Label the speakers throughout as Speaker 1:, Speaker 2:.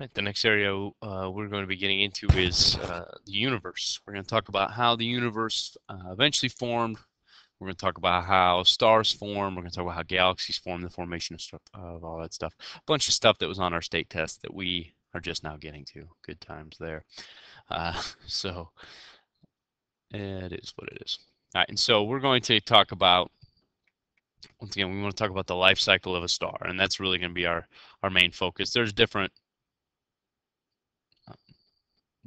Speaker 1: Right, the next area we're going to be getting into is the universe. We're going to talk about how the universe eventually formed. We're going to talk about how stars form. We're going to talk about how galaxies form, the formation of, stuff, of all that stuff. A bunch of stuff that was on our state test that we are just now getting to. Good times there. So it is what it is. All right, and so we're going to talk about, once again, we want to talk about the life cycle of a star, and that's really going to be our main focus. There's different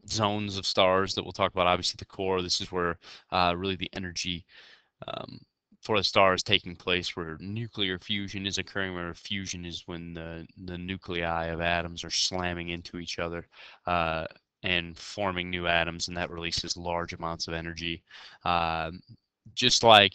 Speaker 1: zones of stars that we'll talk about. Obviously, the core. This is where really the energy um, for a star is taking place, where nuclear fusion is occurring. Where fusion is when the nuclei of atoms are slamming into each other and forming new atoms, and that releases large amounts of energy. Just like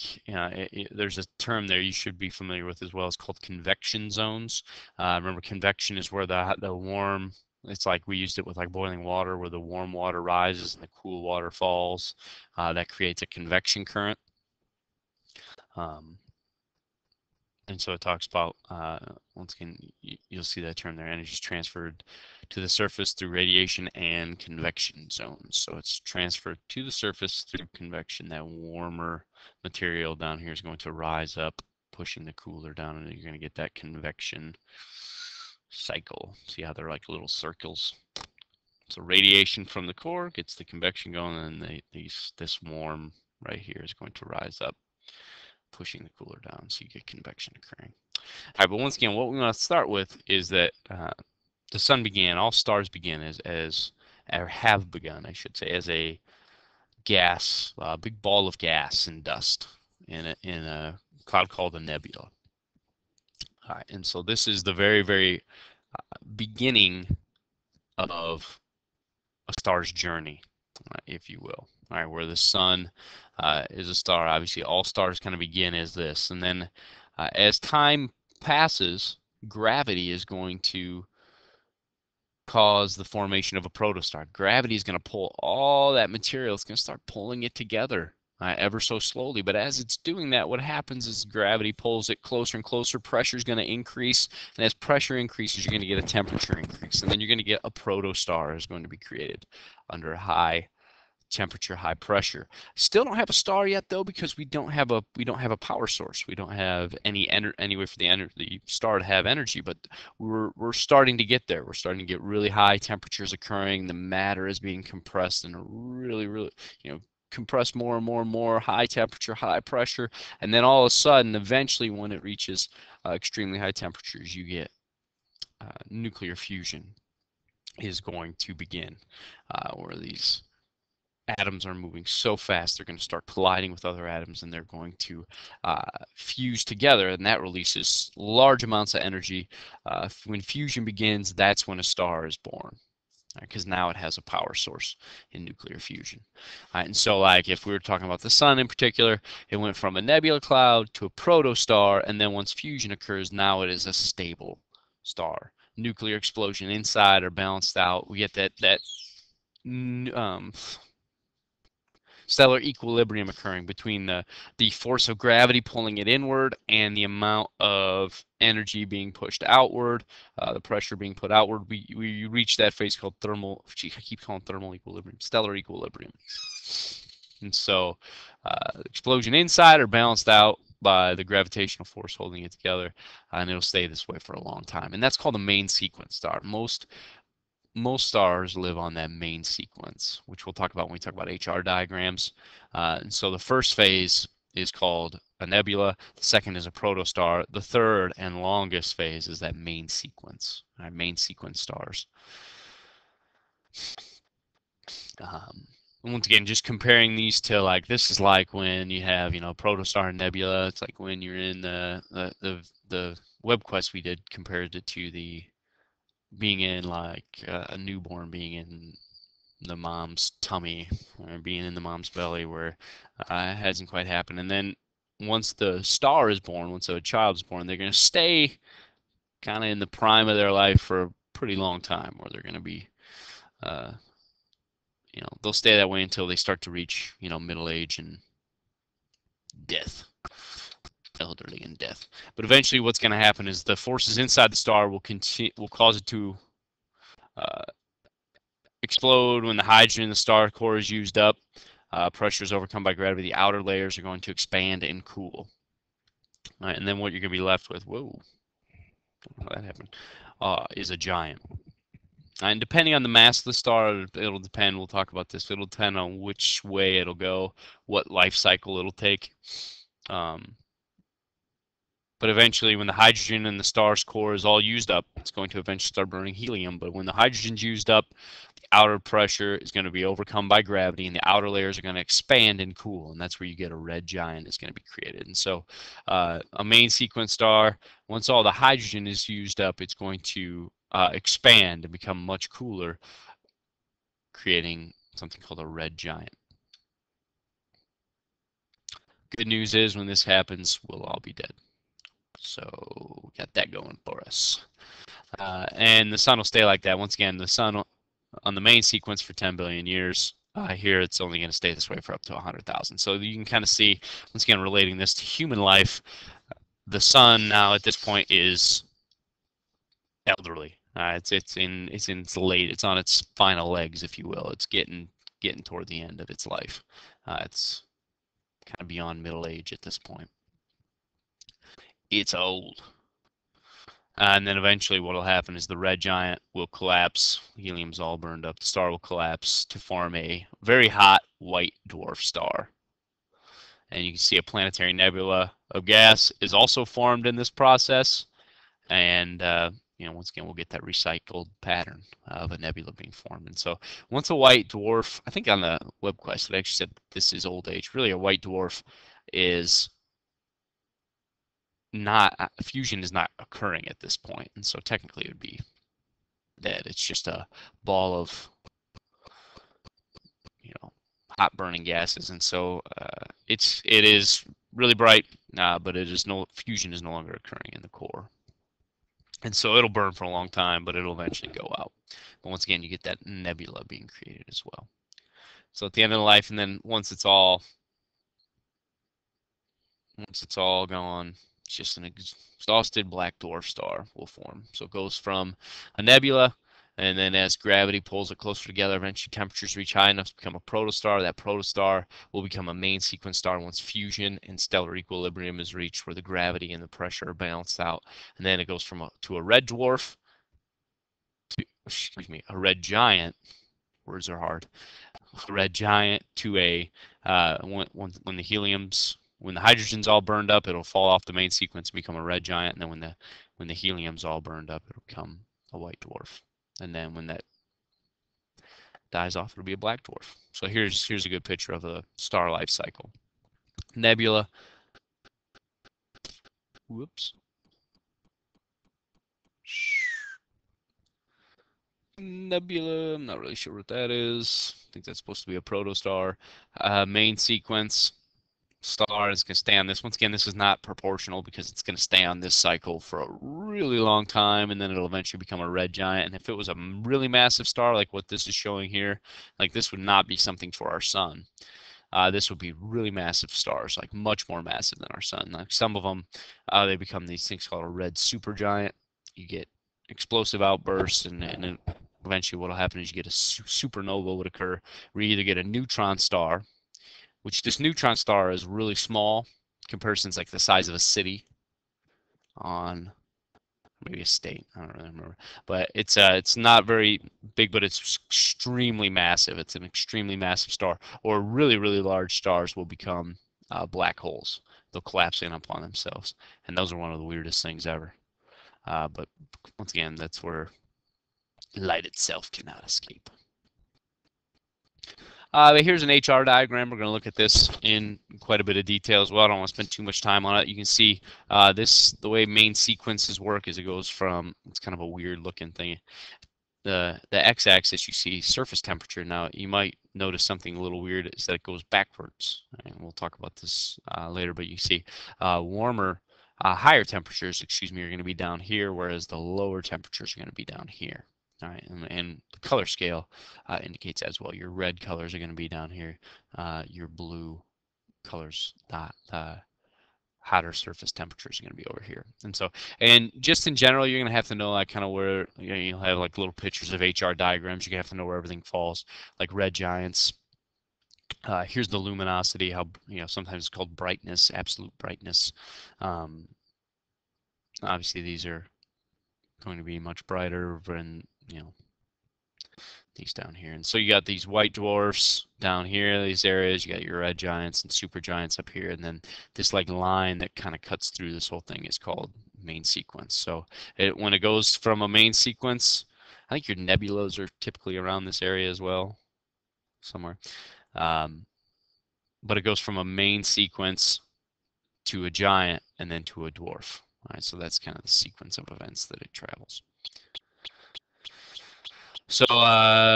Speaker 1: there's a term there you should be familiar with as well. It's called convection zones. Remember, convection is where the warm, it's like we used it with like boiling water, where the warm water rises and the cool water falls. That creates a convection current. Um, and so it talks about, once again, you'll see that term there, energy is transferred to the surface through radiation and convection zones. So it's transferred to the surface through convection. That warmer material down here is going to rise up, pushing the cooler down, and you're going to get that convection cycle. See how they're like little circles? So radiation from the core gets the convection going, and then this warm right here is going to rise up, pushing the cooler down, so you get convection occurring. All right, but once again, what we want to start with is that the sun began, all stars begin or have begun, I should say, as a gas, a big ball of gas and dust in a cloud called a nebula. All right, and so this is the very, very beginning of a star's journey, if you will. All right, where the sun is a star. Obviously, all stars kind of begin as this, and then as time passes, gravity is going to cause the formation of a protostar. Gravity is going to pull all that material. It's going to start pulling it together ever so slowly. But as it's doing that, what happens is gravity pulls it closer and closer. Pressure is going to increase. And as pressure increases, you're going to get a temperature increase. And then you're going to get a protostar is going to be created under high temperature, high pressure. Still don't have a star yet though, because we don't have a power source. We don't have any way for the star to have energy, but we're starting to get there. We're starting to get really high temperatures occurring. The matter is being compressed in a really compressed more and more and more, high temperature, high pressure, and then all of a sudden, eventually, when it reaches extremely high temperatures, you get nuclear fusion is going to begin, where these atoms are moving so fast they're going to start colliding with other atoms, and they're going to fuse together, and that releases large amounts of energy. When fusion begins, that's when a star is born, because now it has a power source in nuclear fusion. And so like if we were talking about the sun in particular, it went from a nebula cloud to a protostar, and then once fusion occurs, now it is a stable star. Nuclear explosion inside are balanced out. We get that stellar equilibrium occurring between the force of gravity pulling it inward and the amount of energy being pushed outward, the pressure being put outward. We reach that phase called thermal, I keep calling thermal equilibrium, stellar equilibrium. And so explosion inside are balanced out by the gravitational force holding it together, and it'll stay this way for a long time. And that's called the main sequence star. Most stars live on that main sequence, which we'll talk about when we talk about HR diagrams. And so the first phase is called a nebula. The second is a protostar. The third and longest phase is that main sequence, main sequence stars. Once again, just comparing these to like, this is like when you have, protostar and nebula. It's like when you're in the web quest we did, compared it to the being in like a newborn being in the mom's tummy, or being in the mom's belly, where it hasn't quite happened. And then once the star is born, once a child is born, they're going to stay kind of in the prime of their life for a pretty long time, where they're going to be, they'll stay that way until they start to reach, middle age and death. Elderly and death. But eventually what's going to happen is the forces inside the star will cause it to uh, explode when the hydrogen in the star core is used up. Pressure is overcome by gravity. The outer layers are going to expand and cool. All right, and then what you're going to be left with, whoa, how that happened, is a giant. And depending on the mass of the star, it'll depend. We'll talk about this. It'll depend on which way it'll go, what life cycle it'll take. But eventually, when the hydrogen in the star's core is all used up, it's going to eventually start burning helium. But when the hydrogen's used up, the outer pressure is going to be overcome by gravity, and the outer layers are going to expand and cool. And that's where you get a red giant is going to be created. And so a main sequence star, once all the hydrogen is used up, it's going to expand and become much cooler, creating something called a red giant. Good news is when this happens, we'll all be dead. So got that going for us. And the sun will stay like that. Once again, the sun on the main sequence for 10 billion years. Here, it's only going to stay this way for up to 100,000. So you can kind of see, once again, relating this to human life, the sun now at this point is elderly. It's on its final legs, if you will. It's getting toward the end of its life. It's kind of beyond middle age at this point. It's old. And then eventually what will happen is the red giant will collapse. Helium's all burned up. The star will collapse to form a very hot white dwarf star. And you can see a planetary nebula of gas is also formed in this process. And once again, we'll get that recycled pattern of a nebula being formed. And so once a white dwarf, I think on the web quest, it actually said this is old age. Really, a white dwarf is not, fusion is not occurring at this point, and so technically it would be dead. It's just a ball of hot burning gases, and so it is really bright, but fusion is no longer occurring in the core, and so it'll burn for a long time, but it'll eventually go out. But once again, you get that nebula being created as well. So at the end of the life, and then once it's all gone, it's just an exhausted black dwarf star will form. So it goes from a nebula, and then as gravity pulls it closer together, eventually temperatures reach high enough to become a protostar. That protostar will become a main sequence star once fusion and stellar equilibrium is reached, where the gravity and the pressure are balanced out. And then it goes to a red dwarf, a red giant. Words are hard. A red giant to a when the hydrogen's all burned up, it'll fall off the main sequence and become a red giant. And then when the helium's all burned up, it'll become a white dwarf. And then when that dies off, it'll be a black dwarf. So here's a good picture of a star life cycle. Nebula. Whoops. Nebula, I'm not really sure what that is. I think that's supposed to be a protostar. Main sequence star is going to stay on this. Once again, this is not proportional because it's going to stay on this cycle for a really long time, and then it'll eventually become a red giant. And if it was a really massive star like what this is showing here, like this would not be something for our sun. This would be really massive stars, like much more massive than our sun. Like some of them, they become these things called a red supergiant. You get explosive outbursts, and then eventually what will happen is you get a supernova would occur, where you either get a neutron star, which this neutron star is really small. Comparison's like the size of a city on maybe a state. I don't really remember, but it's not very big, but it's extremely massive. It's an extremely massive star. Or really, really large stars will become black holes. They'll collapse in upon themselves, and those are one of the weirdest things ever. But once again, that's where light itself cannot escape. But here's an HR diagram. We're going to look at this in quite a bit of detail as well. I don't want to spend too much time on it. You can see the way main sequences work is it goes from, it's kind of a weird looking thing. The x-axis, you see surface temperature. Now, you might notice something a little weird is that it goes backwards. And we'll talk about this later, but you see higher temperatures, are going to be down here, whereas the lower temperatures are going to be down here. All right, and the color scale indicates as well. Your red colors are going to be down here. Your blue colors hotter surface temperatures are going to be over here. And so, and just in general, you're going to have to know like kind of where, you know, you'll have like little pictures of HR diagrams. You're going to have to know where everything falls, like red giants. Here's the luminosity, how, you know, sometimes it's called brightness, absolute brightness. Obviously, these are going to be much brighter than, you know, these down here. And so you got these white dwarfs down here, these areas, you got your red giants and super giants up here, and then this like line that kind of cuts through this whole thing is called main sequence. So when it goes from a main sequence, I think your nebulas are typically around this area as well, somewhere. But it goes from a main sequence to a giant and then to a dwarf. All right, so that's kind of the sequence of events that it travels. So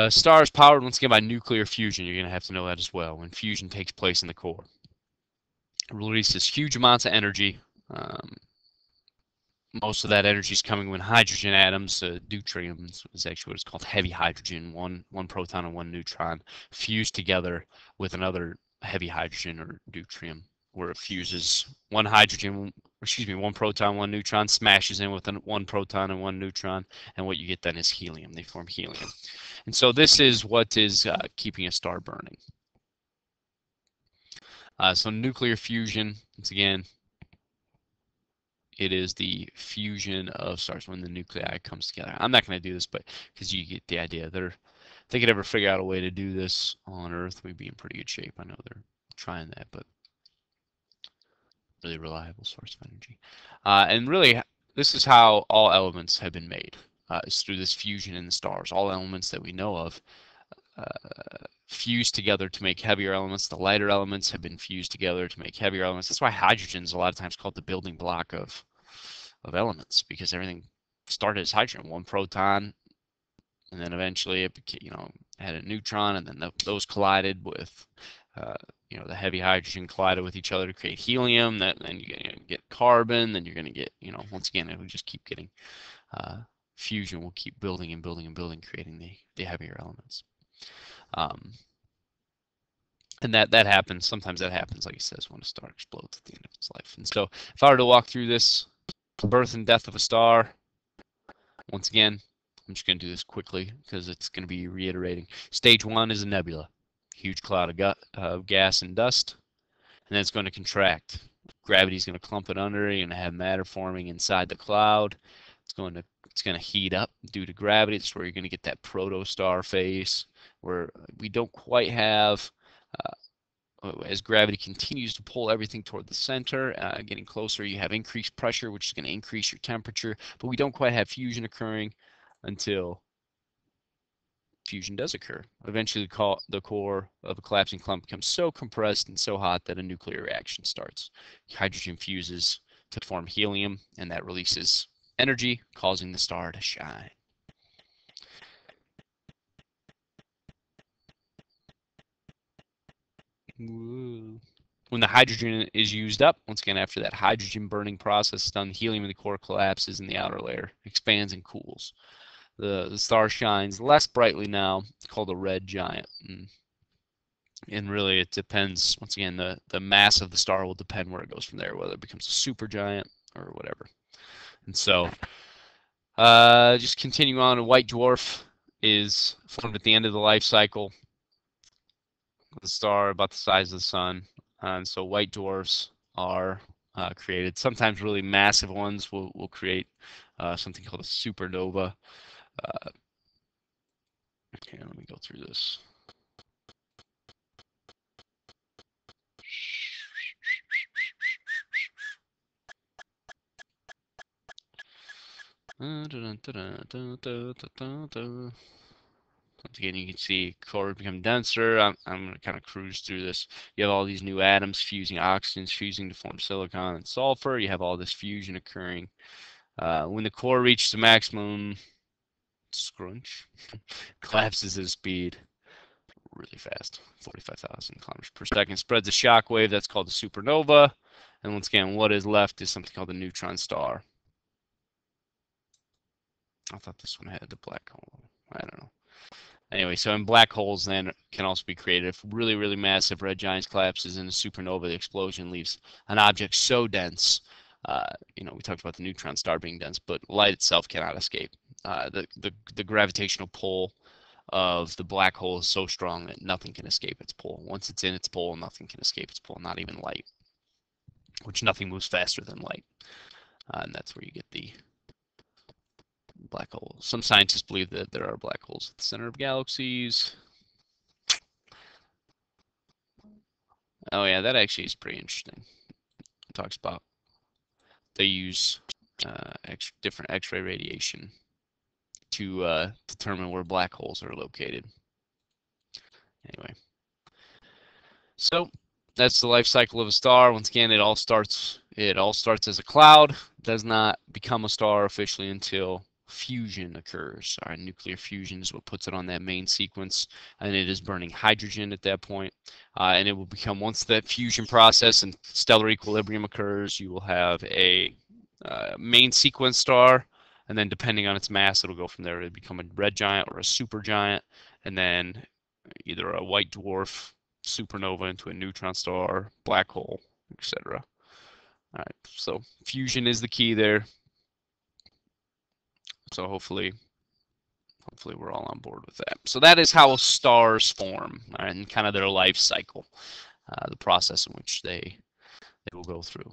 Speaker 1: star is powered once again by nuclear fusion. You're going to have to know that as well. When fusion takes place in the core, it releases huge amounts of energy. Most of that energy is coming when hydrogen atoms, deuterium is actually what it's called, heavy hydrogen, one proton and one neutron, fuse together with another heavy hydrogen or deuterium, where it fuses one proton, one neutron, smashes in with one proton and one neutron, and what you get then is helium. They form helium. And so this is what is keeping a star burning. So nuclear fusion, once again, it is the fusion of stars when the nuclei comes together. I'm not going to do this, but because you get the idea. If they could ever figure out a way to do this on Earth, we'd be in pretty good shape. I know they're trying that, but really reliable source of energy. And really, this is how all elements have been made. Is through this fusion in the stars. All elements that we know of fuse together to make heavier elements. The lighter elements have been fused together to make heavier elements. That's why hydrogen is a lot of times called the building block of elements, because everything started as hydrogen, one proton, and then eventually it became, you know, had a neutron, and then those collided with you know, the heavy hydrogen collided with each other to create helium. Then you're going to get carbon. Then you're going to get, you know, once again, it will just keep getting fusion. Will keep building and building and building, creating the heavier elements. And that happens. Sometimes that happens, like he says, when a star explodes at the end of its life. And so, if I were to walk through this birth and death of a star, once again, I'm just going to do this quickly because it's going to be reiterating. Stage 1 is a nebula, huge cloud of gas and dust, and then it's going to contract. Gravity is going to clump it under. You're going to have matter forming inside the cloud. It's going to heat up due to gravity. That's where you're going to get that protostar phase, where we don't quite have, as gravity continues to pull everything toward the center, getting closer, you have increased pressure, which is going to increase your temperature, but we don't quite have fusion occurring until fusion does occur. Eventually, the core of a collapsing clump becomes so compressed and so hot that a nuclear reaction starts. Hydrogen fuses to form helium, and that releases energy, causing the star to shine. Whoa. When the hydrogen is used up, once again, after that hydrogen burning process is done, helium in the core collapses and the outer layer expands and cools. The star shines less brightly now, called a red giant. And really, it depends, once again, the mass of the star will depend where it goes from there, whether it becomes a supergiant or whatever. And so, just continue on, a white dwarf is formed at the end of the life cycle. The star about the size of the sun. And so white dwarfs are created. Sometimes really massive ones will create something called a supernova. Okay, let me go through this. Once again, you can see core become denser. I'm going to kind of cruise through this. You have all these new atoms fusing, oxygens fusing to form silicon and sulfur. You have all this fusion occurring. When the core reaches the maximum scrunch, collapses at a speed really fast, 45,000 kilometers per second, spreads a shock wave. That's called a supernova. And once again, what is left is something called a neutron star. I thought this one had the black hole. I don't know. Anyway, so in black holes then can also be created if really, really massive red giant collapses in a supernova. The explosion leaves an object so dense. We talked about the neutron star being dense, but light itself cannot escape. The gravitational pull of the black hole is so strong that nothing can escape its pull. Once it's in its pull, nothing can escape its pull, not even light, which nothing moves faster than light. And that's where you get the black hole. Some scientists believe that there are black holes at the center of galaxies. Oh yeah, that actually is pretty interesting. It talks about they use different X-ray radiation to determine where black holes are located. Anyway, so that's the life cycle of a star. Once again, it all starts as a cloud. Does not become a star officially until fusion occurs. All right, nuclear fusion is what puts it on that main sequence, and it is burning hydrogen at that point. And it will become, once that fusion process and stellar equilibrium occurs, you will have a main sequence star, and then depending on its mass, it'll go from there to become a red giant or a supergiant, and then either a white dwarf, supernova into a neutron star, black hole, etc. All right, so fusion is the key there. So hopefully we're all on board with that. So that is how stars form and kind of their life cycle, the process in which they will go through.